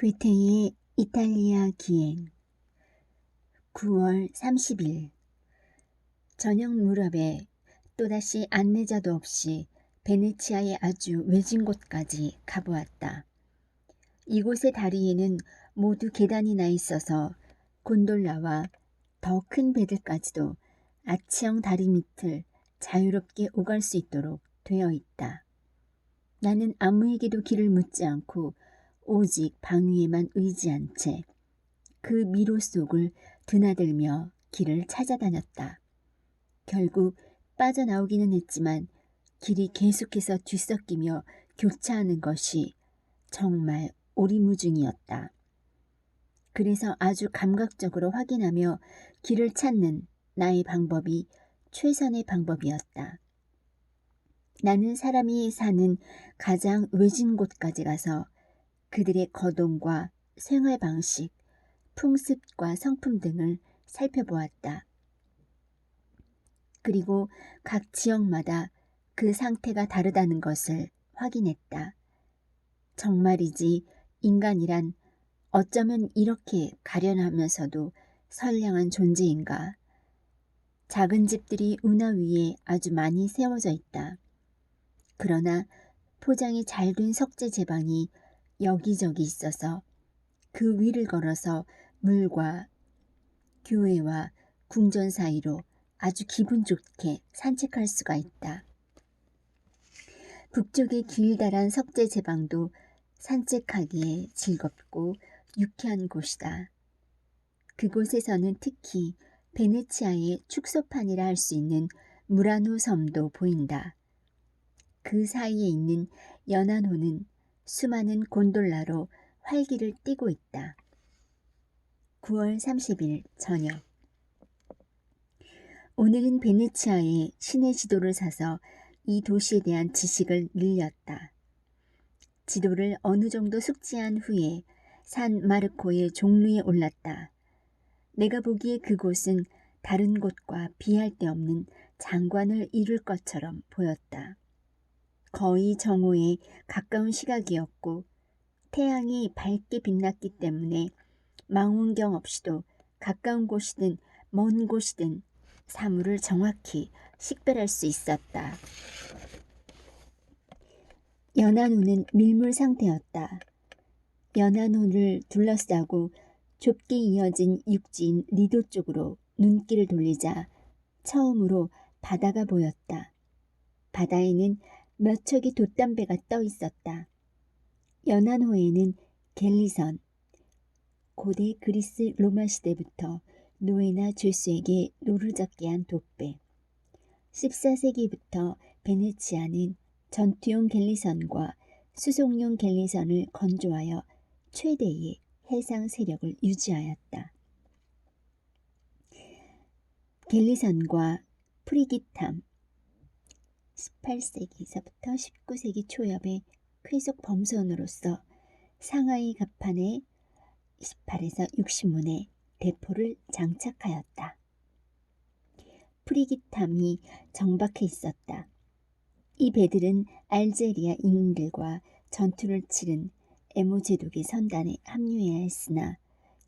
괴테의 이탈리아 기행 9월 30일 저녁 무렵에 또다시 안내자도 없이 베네치아의 아주 외진 곳까지 가보았다. 이곳의 다리에는 모두 계단이 나 있어서 곤돌라와 더 큰 배들까지도 아치형 다리 밑을 자유롭게 오갈 수 있도록 되어 있다. 나는 아무에게도 길을 묻지 않고 오직 방위에만 의지한 채 그 미로 속을 드나들며 길을 찾아다녔다. 결국 빠져나오기는 했지만 길이 계속해서 뒤섞이며 교차하는 것이 정말 오리무중이었다. 그래서 아주 감각적으로 확인하며 길을 찾는 나의 방법이 최선의 방법이었다. 나는 사람이 사는 가장 외진 곳까지 가서 그들의 거동과 생활 방식, 풍습과 성품 등을 살펴보았다. 그리고 각 지역마다 그 상태가 다르다는 것을 확인했다. 정말이지 인간이란 어쩌면 이렇게 가련하면서도 선량한 존재인가. 작은 집들이 운하 위에 아주 많이 세워져 있다. 그러나 포장이 잘 된 석재 제방이 여기저기 있어서 그 위를 걸어서 물과 교회와 궁전 사이로 아주 기분 좋게 산책할 수가 있다. 북쪽의 길다란 석재 제방도 산책하기에 즐겁고 유쾌한 곳이다. 그곳에서는 특히 베네치아의 축소판이라 할 수 있는 무라노 섬도 보인다. 그 사이에 있는 연안호는 수많은 곤돌라로 활기를 띠고 있다. 9월 30일 저녁 오늘은 베네치아의 시내 지도를 사서 이 도시에 대한 지식을 늘렸다. 지도를 어느 정도 숙지한 후에 산 마르코의 종루에 올랐다. 내가 보기에 그곳은 다른 곳과 비할 데 없는 장관을 이룰 것처럼 보였다. 거의 정오에 가까운 시각이었고 태양이 밝게 빛났기 때문에 망원경 없이도 가까운 곳이든 먼 곳이든 사물을 정확히 식별할 수 있었다. 연안호는 밀물 상태였다. 연안호를 둘러싸고 좁게 이어진 육지인 리도 쪽으로 눈길을 돌리자 처음으로 바다가 보였다. 바다에는 몇 척의 돛담배가 떠 있었다. 연안호에는 갤리선, 고대 그리스 로마 시대부터 노예나 죄수에게 노를 젓게 한 돛배, 14세기부터 베네치아는 전투용 갤리선과 수송용 갤리선을 건조하여 최대의 해상 세력을 유지하였다. 갤리선과 프리기탐, 18세기에서부터 19세기 초엽의 쾌속 범선으로서 상하이 갑판에 28에서 60문의 대포를 장착하였다. 프리기탐이 정박해 있었다. 이 배들은 알제리아 인들과 전투를 치른 에모제독의 선단에 합류해야 했으나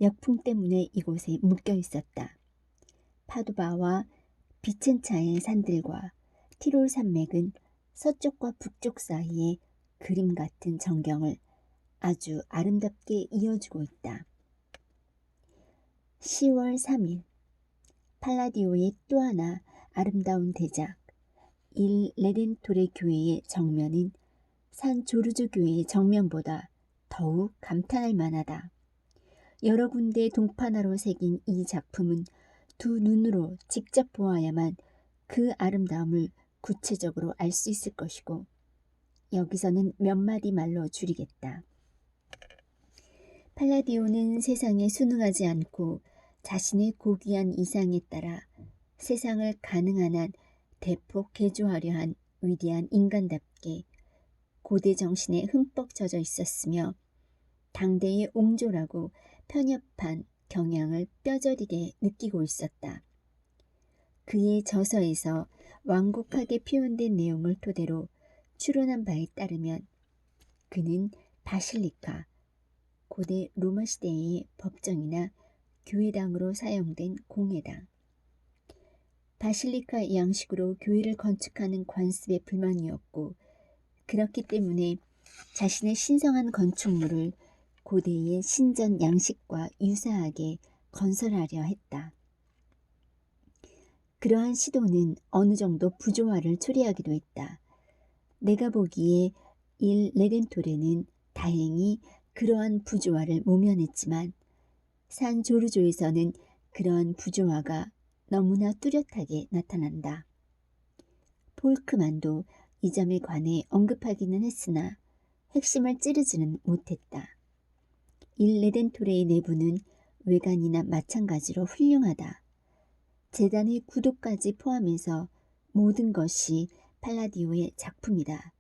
역풍 때문에 이곳에 묶여 있었다. 파두바와 비첸차의 산들과 티롤 산맥은 서쪽과 북쪽 사이에 그림 같은 전경을 아주 아름답게 이어주고 있다. 10월 3일 팔라디오의 또 하나 아름다운 대작 일 레덴토레 교회의 정면은 산 조르주 교회의 정면보다 더욱 감탄할 만하다. 여러 군데 동판화로 새긴 이 작품은 두 눈으로 직접 보아야만 그 아름다움을 구체적으로 알 수 있을 것이고 여기서는 몇 마디 말로 줄이겠다. 팔라디오는 세상에 순응하지 않고 자신의 고귀한 이상에 따라 세상을 가능한 한 대폭 개조하려 한 위대한 인간답게 고대 정신에 흠뻑 젖어 있었으며 당대의 옹졸하고 편협한 경향을 뼈저리게 느끼고 있었다. 그의 저서에서 완곡하게 표현된 내용을 토대로 추론한 바에 따르면 그는 바실리카, 고대 로마 시대의 법정이나 교회당으로 사용된 공회당. 바실리카 양식으로 교회를 건축하는 관습에 불만이었고, 그렇기 때문에 자신의 신성한 건축물을 고대의 신전 양식과 유사하게 건설하려 했다. 그러한 시도는 어느 정도 부조화를 초래하기도 했다. 내가 보기에 일 레덴토레는 다행히 그러한 부조화를 모면했지만 산 조르조에서는 그러한 부조화가 너무나 뚜렷하게 나타난다. 폴크만도 이 점에 관해 언급하기는 했으나 핵심을 찌르지는 못했다. 일 레덴토레의 내부는 외관이나 마찬가지로 훌륭하다. 재단의 구도까지 포함해서 모든 것이 팔라디오의 작품이다.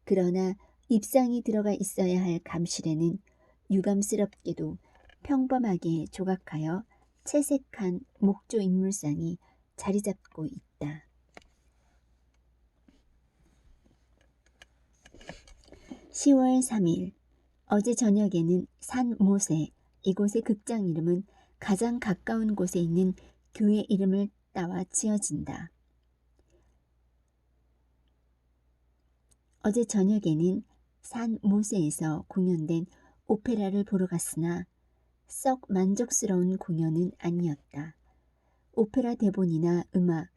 그러나 입상이 들어가 있어야 할 감실에는 유감스럽게도 평범하게 조각하여 채색한 목조 인물상이 자리 잡고 있다. 10월 3일 어제 저녁에는 산 모세, 이곳의 극장 이름은 가장 가까운 곳에 있는 교회 이름을 따와 지어진다. 어제 저녁에는 산 모세에서 공연된 오페라를 보러 갔으나 썩 만족스러운 공연은 아니었다. 오페라 대본이나 음악,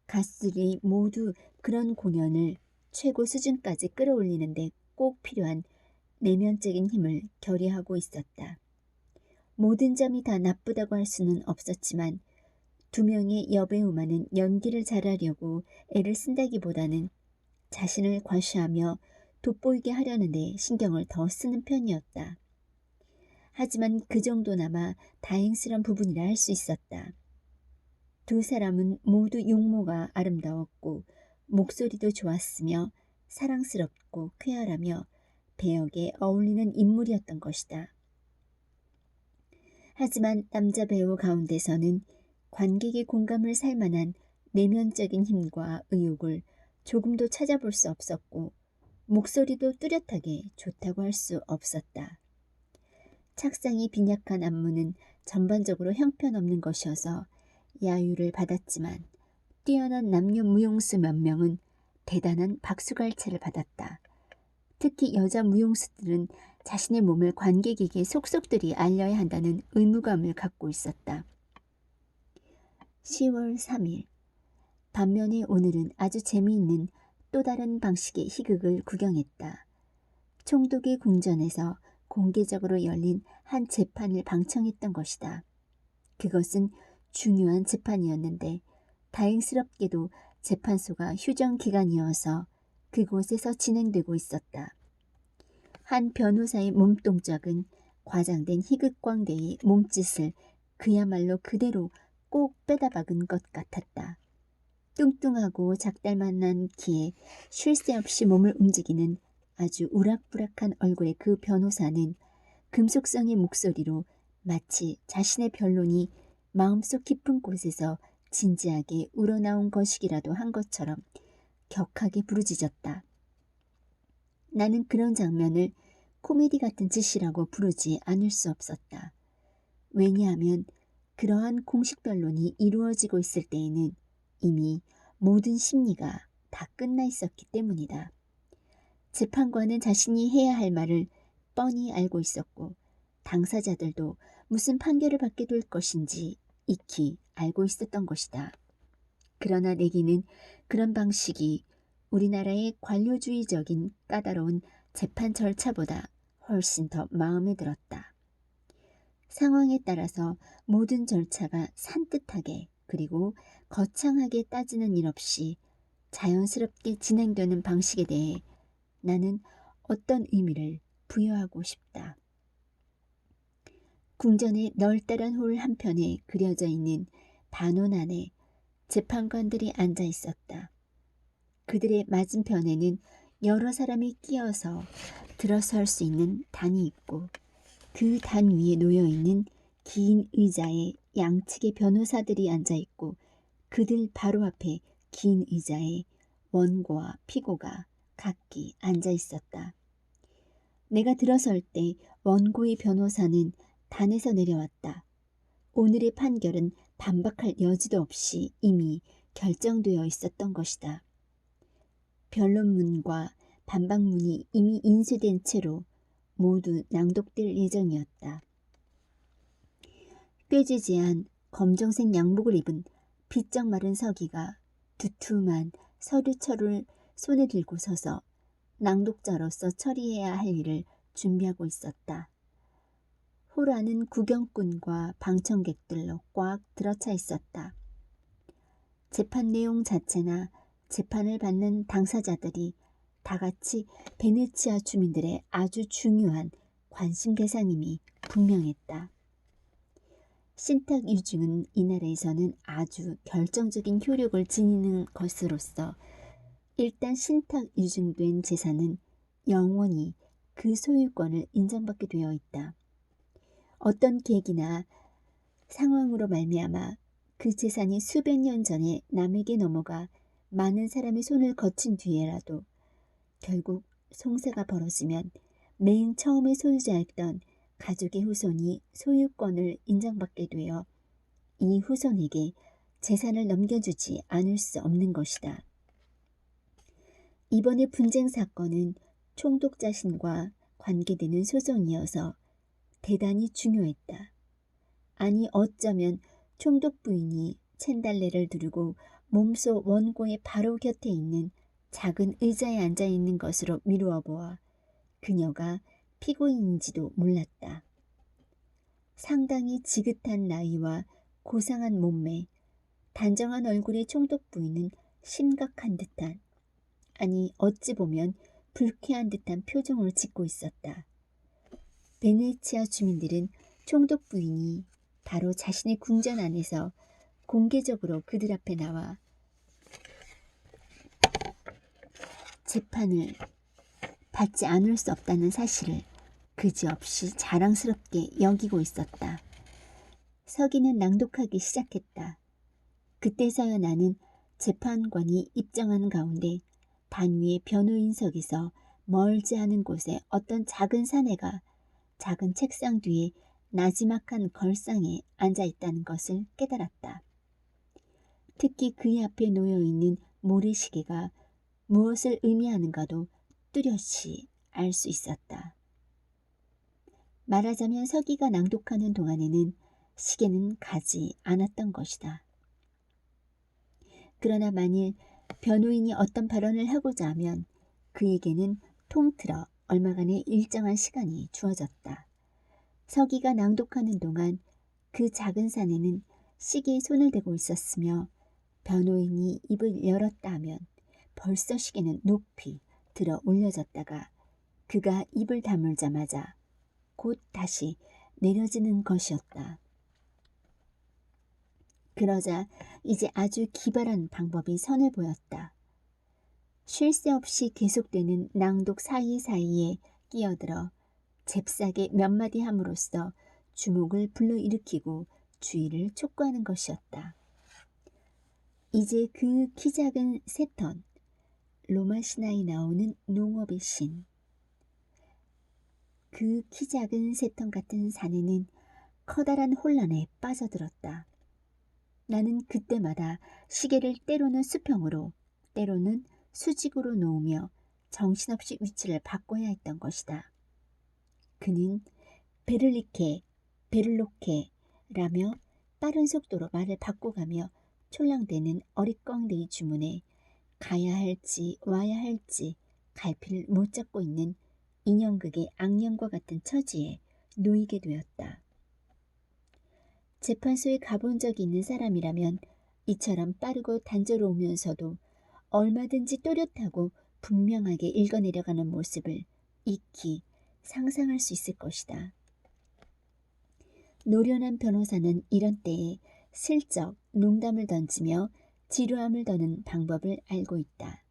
가수들이 모두 그런 공연을 최고 수준까지 끌어올리는데 꼭 필요한 내면적인 힘을 결의하고 있었다. 모든 점이 다 나쁘다고 할 수는 없었지만 두 명의 여배우만은 연기를 잘하려고 애를 쓴다기보다는 자신을 과시하며 돋보이게 하려는 데 신경을 더 쓰는 편이었다. 하지만 그 정도나마 다행스러운 부분이라 할 수 있었다. 두 사람은 모두 용모가 아름다웠고 목소리도 좋았으며 사랑스럽고 쾌활하며 배역에 어울리는 인물이었던 것이다. 하지만 남자 배우 가운데서는 관객의 공감을 살 만한 내면적인 힘과 의욕을 조금도 찾아볼 수 없었고 목소리도 뚜렷하게 좋다고 할 수 없었다. 착상이 빈약한 안무는 전반적으로 형편없는 것이어서 야유를 받았지만 뛰어난 남녀 무용수 몇 명은 대단한 박수갈채를 받았다. 특히 여자 무용수들은 자신의 몸을 관객에게 속속들이 알려야 한다는 의무감을 갖고 있었다. 10월 3일 반면에 오늘은 아주 재미있는 또 다른 방식의 희극을 구경했다. 총독의 궁전에서 공개적으로 열린 한 재판을 방청했던 것이다. 그것은 중요한 재판이었는데 다행스럽게도 재판소가 휴정 기간이어서 그곳에서 진행되고 있었다. 한 변호사의 몸동작은 과장된 희극광대의 몸짓을 그야말로 그대로 꼭 빼다 박은 것 같았다. 뚱뚱하고 작달만한 키에 쉴 새 없이 몸을 움직이는 아주 우락부락한 얼굴의 그 변호사는 금속성의 목소리로 마치 자신의 변론이 마음속 깊은 곳에서 진지하게 우러나온 것이기라도 한 것처럼 격하게 부르짖었다. 나는 그런 장면을 코미디 같은 짓이라고 부르지 않을 수 없었다. 왜냐하면 그러한 공식 변론이 이루어지고 있을 때에는 이미 모든 심리가 다 끝나 있었기 때문이다. 재판관은 자신이 해야 할 말을 뻔히 알고 있었고 당사자들도 무슨 판결을 받게 될 것인지 익히 알고 있었던 것이다. 그러나 내게는 그런 방식이 우리나라의 관료주의적인 까다로운 재판 절차보다 훨씬 더 마음에 들었다. 상황에 따라서 모든 절차가 산뜻하게 그리고 거창하게 따지는 일 없이 자연스럽게 진행되는 방식에 대해 나는 어떤 의미를 부여하고 싶다. 궁전의 널따란 홀 한편에 그려져 있는 반원 안에 재판관들이 앉아 있었다. 그들의 맞은편에는 여러 사람이 끼어서 들어설 수 있는 단이 있고 그 단 위에 놓여있는 긴 의자에 양측의 변호사들이 앉아있고 그들 바로 앞에 긴 의자에 원고와 피고가 각기 앉아있었다. 내가 들어설 때 원고의 변호사는 단에서 내려왔다. 오늘의 판결은 반박할 여지도 없이 이미 결정되어 있었던 것이다. 변론문과 반박문이 이미 인쇄된 채로 모두 낭독될 예정이었다. 꾀지지한 검정색 양복을 입은 비쩍 마른 서기가 두툼한 서류철을 손에 들고 서서 낭독자로서 처리해야 할 일을 준비하고 있었다. 홀 안은 구경꾼과 방청객들로 꽉 들어차 있었다. 재판 내용 자체나 재판을 받는 당사자들이 다 같이 베네치아 주민들의 아주 중요한 관심 대상임이 분명했다. 신탁 유증은 이 나라에서는 아주 결정적인 효력을 지니는 것으로서 일단 신탁 유증된 재산은 영원히 그 소유권을 인정받게 되어 있다. 어떤 계기나 상황으로 말미암아 그 재산이 수백 년 전에 남에게 넘어가 많은 사람의 손을 거친 뒤에라도 결국 송사가 벌어지면 맨 처음에 소유자였던 가족의 후손이 소유권을 인정받게 되어 이 후손에게 재산을 넘겨주지 않을 수 없는 것이다. 이번의 분쟁 사건은 총독 자신과 관계되는 소송이어서 대단히 중요했다. 아니 어쩌면 총독 부인이 챈달래를 두르고 몸소 원고의 바로 곁에 있는 작은 의자에 앉아있는 것으로 미루어 보아 그녀가 피고인인지도 몰랐다. 상당히 지긋한 나이와 고상한 몸매, 단정한 얼굴의 총독 부인은 심각한 듯한, 아니 어찌 보면 불쾌한 듯한 표정을 짓고 있었다. 베네치아 주민들은 총독 부인이 바로 자신의 궁전 안에서 공개적으로 그들 앞에 나와 재판을 받지 않을 수 없다는 사실을 그지없이 자랑스럽게 여기고 있었다. 서기는 낭독하기 시작했다. 그때서야 나는 재판관이 입장하는 가운데 단위의 변호인석에서 멀지 않은 곳에 어떤 작은 사내가 작은 책상 뒤에 나지막한 걸상에 앉아있다는 것을 깨달았다. 특히 그의 앞에 놓여있는 모래시계가 무엇을 의미하는가도 뚜렷이 알 수 있었다. 말하자면 서기가 낭독하는 동안에는 시계는 가지 않았던 것이다. 그러나 만일 변호인이 어떤 발언을 하고자 하면 그에게는 통틀어 얼마간의 일정한 시간이 주어졌다. 서기가 낭독하는 동안 그 작은 사내는 시계에 손을 대고 있었으며 변호인이 입을 열었다 하면 벌써 시계는 높이 들어 올려졌다가 그가 입을 다물자마자 곧 다시 내려지는 것이었다. 그러자 이제 아주 기발한 방법이 선해 보였다. 쉴 새 없이 계속되는 낭독 사이사이에 끼어들어 잽싸게 몇 마디 함으로써 주목을 불러일으키고 주의를 촉구하는 것이었다. 이제 그 키 작은 세턴, 로마 신화에 나오는 농업의 신. 그 키 작은 세턴 같은 사내는 커다란 혼란에 빠져들었다. 나는 그때마다 시계를 때로는 수평으로 때로는 수직으로 놓으며 정신없이 위치를 바꿔야 했던 것이다. 그는 베를리케, 베를로케라며 빠른 속도로 말을 바꿔가며 촐랑대는 어릿광대의 주문에 가야 할지 와야 할지 갈피를 못 잡고 있는 인형극의 악령과 같은 처지에 놓이게 되었다. 재판소에 가본 적이 있는 사람이라면 이처럼 빠르고 단조로우면서도 얼마든지 또렷하고 분명하게 읽어내려가는 모습을 익히 상상할 수 있을 것이다. 노련한 변호사는 이런 때에 슬쩍 농담을 던지며 지루함을 더는 방법을 알고 있다.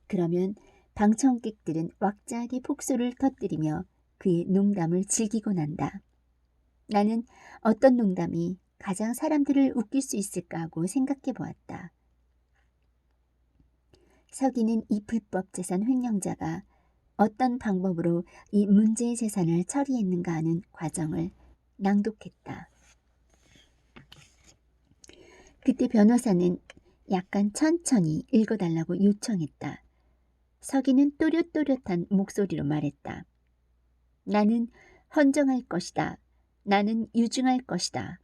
그러면 방청객들은 왁자하게 폭소를 터뜨리며 그의 농담을 즐기고 난다. 나는 어떤 농담이 가장 사람들을 웃길 수 있을까 하고 생각해 보았다. 서기는 이 불법 재산 횡령자가 어떤 방법으로 이 문제의 재산을 처리했는가 하는 과정을 낭독했다. 그때 변호사는 약간 천천히 읽어달라고 요청했다. 서기는 또렷또렷한 목소리로 말했다. 나는 헌정할 것이다. 나는 유증할 것이다.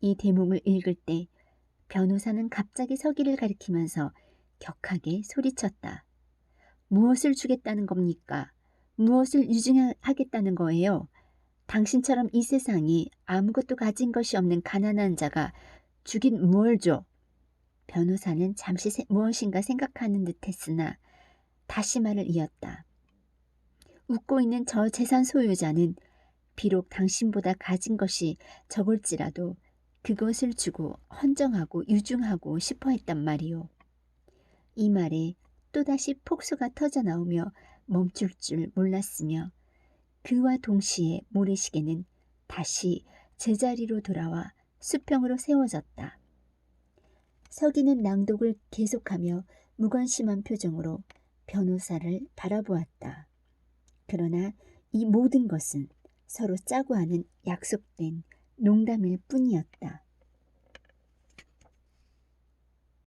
이 대목을 읽을 때 변호사는 갑자기 서기를 가리키면서 격하게 소리쳤다. 무엇을 주겠다는 겁니까? 무엇을 유증하겠다는 거예요? 당신처럼 이 세상에 아무것도 가진 것이 없는 가난한 자가 주긴 뭘 줘? 변호사는 잠시 무엇인가 생각하는 듯했으나 다시 말을 이었다. 웃고 있는 저 재산 소유자는 비록 당신보다 가진 것이 적을지라도 그것을 주고 헌정하고 유증하고 싶어 했단 말이오. 이 말에 또다시 폭소가 터져나오며 멈출 줄 몰랐으며 그와 동시에 모래시계는 다시 제자리로 돌아와 수평으로 세워졌다. 서기는 낭독을 계속하며 무관심한 표정으로 변호사를 바라보았다. 그러나 이 모든 것은 서로 짜고 하는 약속된 농담일 뿐이었다.